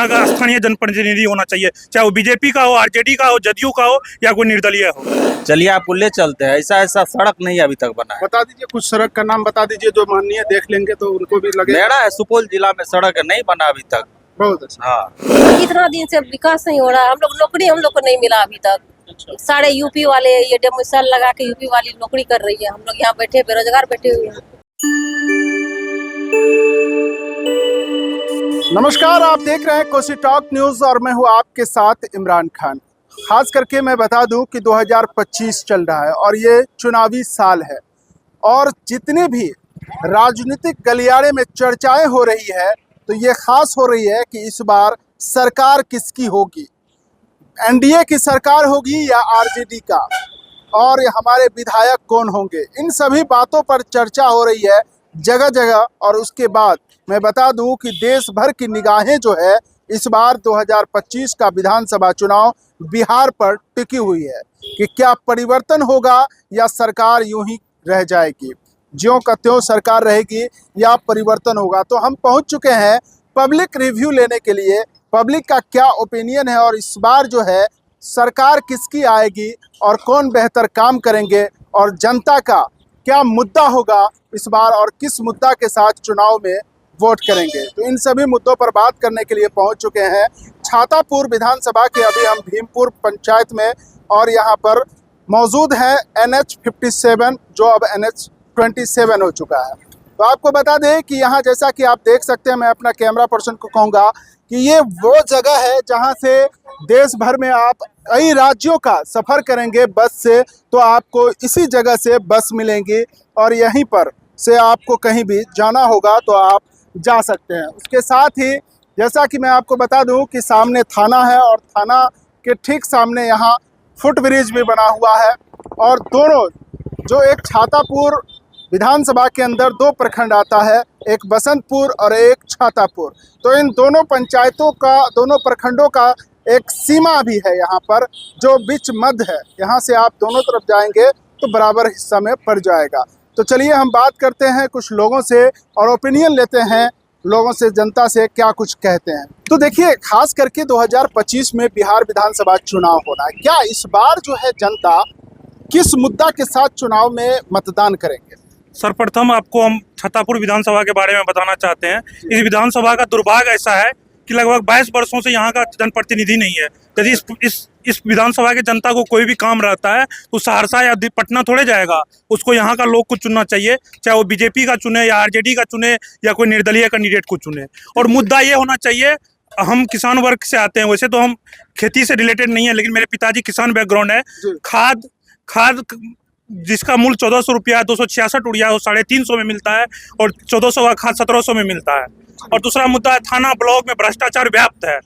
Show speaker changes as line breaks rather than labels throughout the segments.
यहाँ का स्थानीय जनप्रतिनिधि होना चाहिए, चाहे वो बीजेपी का हो, आरजेडी का हो, जदयू का हो या कोई निर्दलीय हो।
चलिए आपको ले चलते हैं। ऐसा ऐसा सड़क नहीं अभी तक बना है।
बता दीजिए कुछ सड़क का नाम बता दीजिए जो माननीय देख लेंगे तो उनको भी लगे।
मेरा है सुपौल जिला में सड़क नहीं बना अभी तक।
बहुत अच्छा।
हाँ,
इतना दिन से विकास नहीं हो रहा है। हम लोग नौकरी हम लोग को नहीं मिला अभी तक। सारे यूपी वाले ये डेमोशन लगा के यूपी वाली नौकरी कर रही है। हम लोग यहाँ बैठे बेरोजगार बैठे हुए हैं।
नमस्कार, आप देख रहे हैं कोसी टॉक न्यूज और मैं हूं आपके साथ इमरान खान। खास करके मैं बता दूं कि 2025 चल रहा है और ये चुनावी साल है और जितने भी राजनीतिक गलियारे में चर्चाएं हो रही है तो ये खास हो रही है कि इस बार सरकार किसकी होगी, एनडीए की सरकार होगी या आरजेडी का, और हमारे विधायक कौन होंगे। इन सभी बातों पर चर्चा हो रही है जगह जगह। और उसके बाद मैं बता दूं कि देश भर की निगाहें जो है इस बार 2025 का विधानसभा चुनाव बिहार पर टिकी हुई है कि क्या परिवर्तन होगा या सरकार यूं ही रह जाएगी, ज्यों का त्यों सरकार रहेगी या परिवर्तन होगा। तो हम पहुंच चुके हैं पब्लिक रिव्यू लेने के लिए, पब्लिक का क्या ओपिनियन है और इस बार जो है सरकार किसकी आएगी और कौन बेहतर काम करेंगे और जनता का क्या मुद्दा होगा इस बार और किस मुद्दा के साथ चुनाव में वोट करेंगे। तो इन सभी मुद्दों पर बात करने के लिए पहुंच चुके हैं छातापुर विधानसभा के। अभी हम भीमपुर पंचायत में और यहाँ पर मौजूद हैं NH 57 जो अब NH 27 हो चुका है। तो आपको बता दें कि यहाँ जैसा कि आप देख सकते हैं, मैं अपना कैमरा पर्सन को कहूँगा कि ये वो जगह है जहाँ से देश भर में आप कई राज्यों का सफ़र करेंगे बस से तो आपको इसी जगह से बस मिलेंगी और यहीं पर से आपको कहीं भी जाना होगा तो आप जा सकते हैं। उसके साथ ही जैसा कि मैं आपको बता दूं कि सामने थाना है और थाना के ठीक सामने यहाँ फुट ब्रिज भी बना हुआ है और दोनों जो एक छातापुर विधानसभा के अंदर दो प्रखंड आता है, एक बसंतपुर और एक छातापुर। तो इन दोनों पंचायतों का, दोनों प्रखंडों का एक सीमा भी है यहाँ पर जो बीच मध्य है। यहाँ से आप दोनों तरफ जाएंगे तो बराबर हिस्सा में पड़ जाएगा। तो चलिए हम बात करते हैं कुछ लोगों से और ओपिनियन लेते हैं लोगों से, जनता से क्या कुछ कहते हैं। तो देखिए, खास करके 2025 में बिहार विधानसभा चुनाव होना है। क्या इस बार जो है जनता किस मुद्दा के साथ चुनाव में मतदान करेंगे?
सर्वप्रथम आपको हम छातापुर विधानसभा के बारे में बताना चाहते हैं। इस विधानसभा का दुर्भाग्य ऐसा है कि लगभग 22 वर्षों से यहाँ का जनप्रतिनिधि नहीं है। यदि इस विधानसभा के जनता को कोई भी काम रहता है तो सहरसा या पटना थोड़े जाएगा, उसको यहाँ का लोग को चुनना चाहिए, चाहे वो बीजेपी का चुने या आरजेडी का चुने या कोई निर्दलीय कैंडिडेट को चुने। और मुद्दा ये होना चाहिए, हम किसान वर्ग से आते हैं, वैसे तो हम खेती से रिलेटेड नहीं है लेकिन मेरे पिताजी किसान बैकग्राउंड है। खाद जिसका मूल्य 1400 रुपया है, 266 उड़िया वो 350 में मिलता है और 1400 का खाद 1700 में मिलता है। और दूसरा मुद्दा है थाना ब्लॉक में भ्रष्टाचार व्याप्त है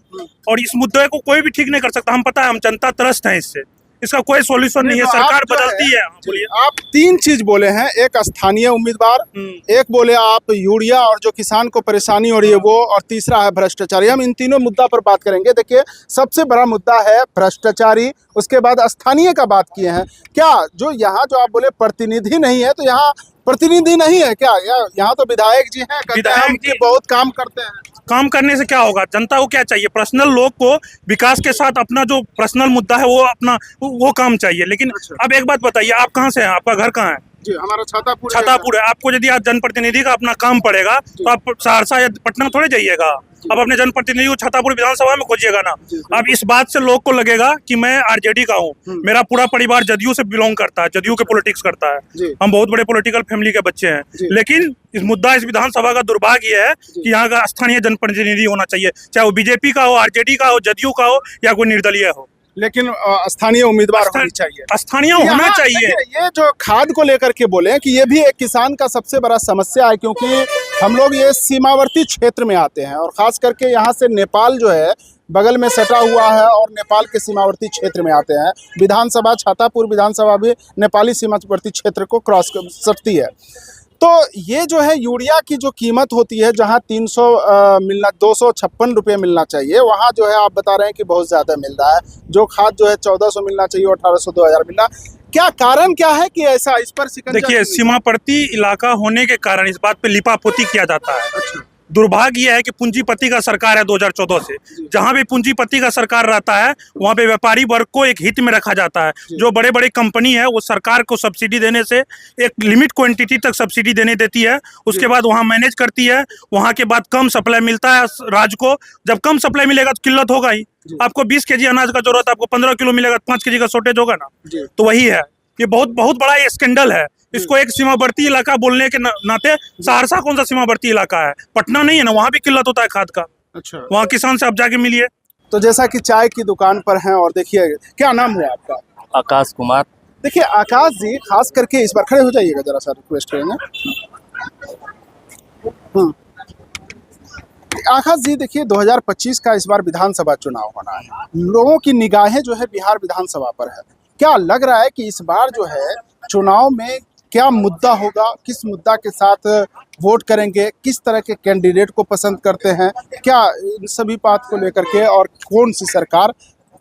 और इस मुद्दे को कोई भी ठीक नहीं कर सकता। हम पता है, हम जनता त्रस्त हैं इससे, इसका कोई सॉल्यूशन नहीं है। सरकार बदलती है। बोलिए।
आप तीन चीज बोले हैं, एक स्थानीय उम्मीदवार, एक बोले आप यूरिया और जो किसान को परेशानी हो रही है वो, और तीसरा है भ्रष्टाचारी। हम इन तीनों मुद्दा पर बात करेंगे। देखिए, सबसे बड़ा मुद्दा है भ्रष्टाचारी, उसके बाद स्थानीय का बात किए हैं। क्या जो यहाँ जो आप बोले प्रतिनिधि नहीं है, तो यहाँ प्रतिनिधि नहीं है क्या? यहाँ तो विधायक जी हैं, विधायक जी बहुत काम करते हैं।
काम करने से क्या होगा? जनता को क्या चाहिए? पर्सनल लोग को विकास के साथ अपना जो पर्सनल मुद्दा है वो अपना वो काम चाहिए। लेकिन अब एक बात बताइए, आप कहाँ से हैं? आपका घर कहाँ है?
जी, हमारा
छातापुर है। आपको यदि आप जनप्रतिनिधि का अपना काम पड़ेगा तो आप सहरसा या पटना थोड़े जाइएगा, अब अपने जनप्रतिनिधि को छातापुर विधानसभा में खोजिएगा ना। अब इस बात से लोग को लगेगा कि मैं आरजेडी का हूँ, मेरा पूरा परिवार जदयू से बिलोंग करता है, जदयू के पॉलिटिक्स करता है, हम बहुत बड़े पॉलिटिकल फैमिली के बच्चे हैं। लेकिन इस मुद्दा, इस विधानसभा का दुर्भाग्य है कि यहाँ का स्थानीय जनप्रतिनिधि होना चाहिए, चाहे वो बीजेपी का हो, आरजेडी का हो, जदयू का हो या कोई निर्दलीय हो,
लेकिन स्थानीय उम्मीदवार होनी चाहिए,
स्थानीय होना चाहिए।
ये जो खाद को लेकर के बोले कि ये भी एक किसान का सबसे बड़ा समस्या है, क्योंकि हम लोग ये सीमावर्ती क्षेत्र में आते हैं और खास करके यहाँ से नेपाल जो है बगल में सटा हुआ है और नेपाल के सीमावर्ती क्षेत्र में आते हैं। विधानसभा, छातापुर विधानसभा भी नेपाली सीमावर्ती क्षेत्र को क्रॉस सटती है। तो ये जो है यूरिया की जो कीमत होती है, जहाँ 300 मिलना 256 रुपये मिलना चाहिए, वहाँ जो है आप बता रहे हैं कि बहुत ज़्यादा मिल रहा है। जो खाद जो है 1400 मिलना चाहिए, 1800 2000 मिलना। क्या कारण क्या है कि ऐसा इस पर?
देखिए, सीमावर्ती इलाका होने के कारण इस बात पे लिपापोती किया जाता है। दुर्भाग्य यह है कि पूंजीपति का सरकार है 2014 से। जहां भी पूंजीपति का सरकार रहता है वहां पे व्यापारी वर्ग को एक हित में रखा जाता है। जो बड़े बड़े कंपनी है वो सरकार को सब्सिडी देने से एक लिमिट क्वांटिटी तक सब्सिडी देने देती है, उसके बाद वहां मैनेज करती है। वहां के बाद कम सप्लाई मिलता है राज्य को। जब कम सप्लाई मिलेगा तो किल्लत होगा ही। आपको 20 केजी अनाज का जरूरत है, आपको 15 किलो मिलेगा तो 5 केजी का शॉर्टेज होगा ना। तो वही है, ये बहुत बहुत बड़ा ये स्कैंडल है। इसको एक सीमावर्ती इलाका बोलने के नाते, सहरसा कौन सा सीमावर्ती इलाका है? पटना नहीं है ना, वहाँ भी किल्लत होता है खाद का।
अच्छा,
वहाँ किसान से आप जाके मिलिए।
तो जैसा कि चाय की दुकान पर हैं, और देखिए क्या नाम हुआ आपका?
आकाश कुमार।
देखिए आकाश जी, खास करके इस बार खड़े हो जाइएगा जरा सा, रिक्वेस्ट करेंगे। आकाश जी, देखिए 2025 का इस बार विधानसभा चुनाव होना है। लोगों की निगाहें जो है बिहार विधानसभा पर है। क्या लग रहा है कि इस बार जो है चुनाव में क्या मुद्दा होगा, किस मुद्दा के साथ वोट करेंगे, किस तरह के कैंडिडेट को पसंद करते हैं, क्या इन सभी बात को लेकर के, और कौन सी सरकार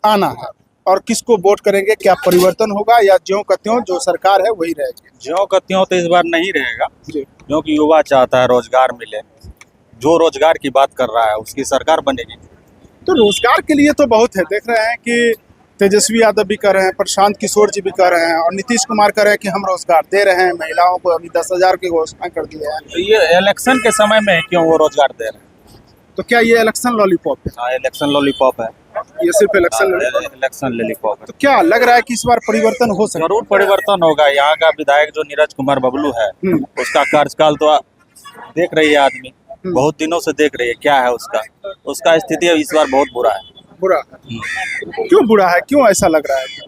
आना है और किसको वोट करेंगे? क्या परिवर्तन होगा या ज्यों का त्यों जो सरकार है वही रहेगी?
ज्यों का त्यों तो इस बार नहीं रहेगा,
जी,
क्योंकि युवा चाहता है रोजगार मिले। जो रोजगार की बात कर रहा है उसकी सरकार बनेगी।
तो रोजगार के लिए तो बहुत है। देख रहे हैं कि तेजस्वी यादव भी कर रहे हैं, प्रशांत किशोर जी भी कर रहे हैं, और नीतीश कुमार कर रहे हैं कि हम रोजगार दे रहे हैं। महिलाओं को अभी 10,000 की घोषणा कर दी है।
तो ये इलेक्शन के समय में क्यों वो रोजगार दे रहे हैं?
तो क्या ये इलेक्शन लॉलीपॉप है?
हाँ, इलेक्शन लॉलीपॉप है।
ये सिर्फ इलेक्शन लॉलीपॉप?
इलेक्शन लॉलीपॉप है।
तो क्या लग रहा है कि इस बार परिवर्तन हो सकता है?
जरूर परिवर्तन होगा। यहाँ का विधायक जो नीरज कुमार बबलू है, उसका कार्यकाल तो देख रही है आदमी, बहुत दिनों से देख रही है। क्या है उसका स्थिति इस बार बहुत बुरा है।
बुरा है? क्यों बुरा है? क्यों ऐसा लग रहा है कि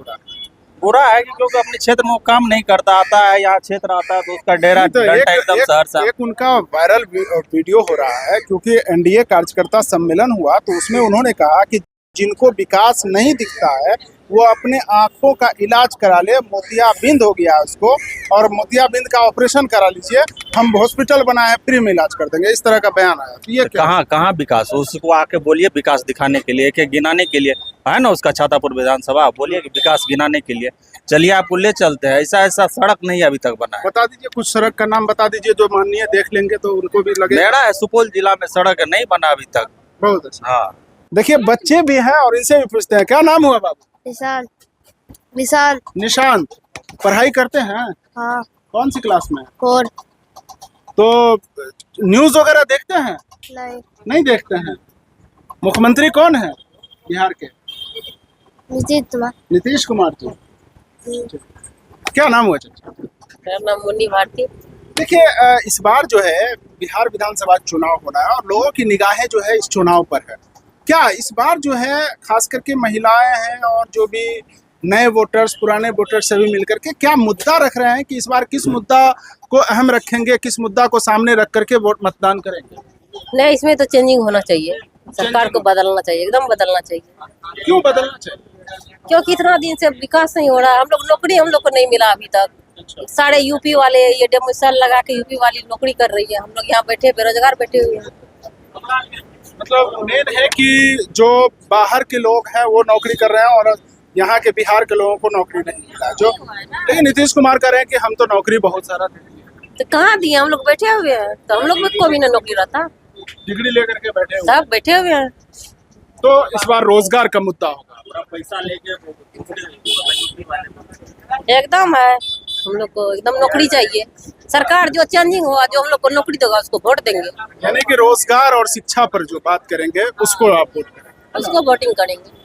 बुरा है कि क्योंकि अपने क्षेत्र में वो काम नहीं करता, आता है यहाँ क्षेत्र आता है तो उसका डेरा
तो
डंडा एकदम सहरसा।
एक उनका वायरल वीडियो हो रहा है, क्योंकि एनडीए कार्यकर्ता सम्मेलन हुआ तो उसमें उन्होंने कहा कि जिनको विकास नहीं दिखता है वो अपने आंखों का इलाज करा ले। मोतियाबिंद हो गया उसको, और मोतियाबिंद का ऑपरेशन करा लीजिए, हम हॉस्पिटल बनाए फ्री में इलाज कर देंगे, इस तरह का बयान आया। तो ये
कहाँ विकास? उसको आके बोलिए विकास दिखाने के लिए, कि गिनाने के लिए है ना उसका छातापुर विधानसभा, बोलिए कि विकास गिनाने के लिए। चलिए आपको ले चलते हैं। ऐसा सड़क नहीं अभी तक बना है।
बता दीजिए, कुछ सड़क का नाम बता दीजिए जो माननीय देख लेंगे तो उनको भी लगे।
मेरा है सुपौल जिला में सड़क नहीं बना अभी तक।
बहुत अच्छा।
हाँ,
देखिए बच्चे भी हैं और इनसे भी पूछते हैं, क्या नाम हुआ बाबू?
विशाल। विशाल।
निशांत, पढ़ाई करते हैं?
हाँ।
कौन सी क्लास में?
4।
तो न्यूज वगैरह देखते हैं?
नहीं।
नहीं देखते हैं। मुख्यमंत्री कौन है बिहार के?
नीतीश कुमार।
नीतीश कुमार जी। क्या नाम हुआ चाचा?
मेरा नाम मुन्नी भारती।
देखिए इस बार जो है बिहार विधानसभा चुनाव होना है और लोगों की निगाहें जो है इस चुनाव पर है। क्या इस बार जो है खास करके महिलाएं हैं और जो भी नए वोटर्स, पुराने वोटर्स सभी मिलकर के क्या मुद्दा रख रहे हैं कि इस बार किस मुद्दा को अहम रखेंगे, किस मुद्दा को सामने रख करके वोट मतदान करेंगे?
नहीं, इसमें तो चेंजिंग होना चाहिए, सरकार को बदलना चाहिए, एकदम बदलना चाहिए।
क्यों बदलना चाहिए?
क्योंकि इतना दिन से विकास नहीं हो रहा है। हम लोग को नहीं मिला अभी तक। सारे यूपी वाले ये डेमोसल लगा के यूपी वाली नौकरी कर रही है। हम लोग यहाँ बैठे बेरोजगार बैठे हुए हैं।
मतलब मेन है कि जो बाहर के लोग हैं वो नौकरी कर रहे हैं और यहाँ के बिहार के लोगों को नौकरी नहीं मिला। जो लेकिन नीतीश कुमार कह रहे हैं कि हम तो नौकरी बहुत सारा दे।
तो कहाँ दिए? हम लोग बैठे हुए हैं, तो हम लोग को भी ना नौकरी रहता।
डिग्री लेकर के बैठे हुए
सब बैठे हुए हैं।
तो इस बार रोजगार का मुद्दा होगा।
पैसा लेके
एकदम है, हम लोग को एकदम नौकरी चाहिए। सरकार जो चेंजिंग हुआ, जो हम लोग को नौकरी देगा उसको वोट देंगे।
यानी कि रोजगार और शिक्षा पर जो बात करेंगे उसको आप वोट करेंगे,
उसको वोटिंग करेंगे।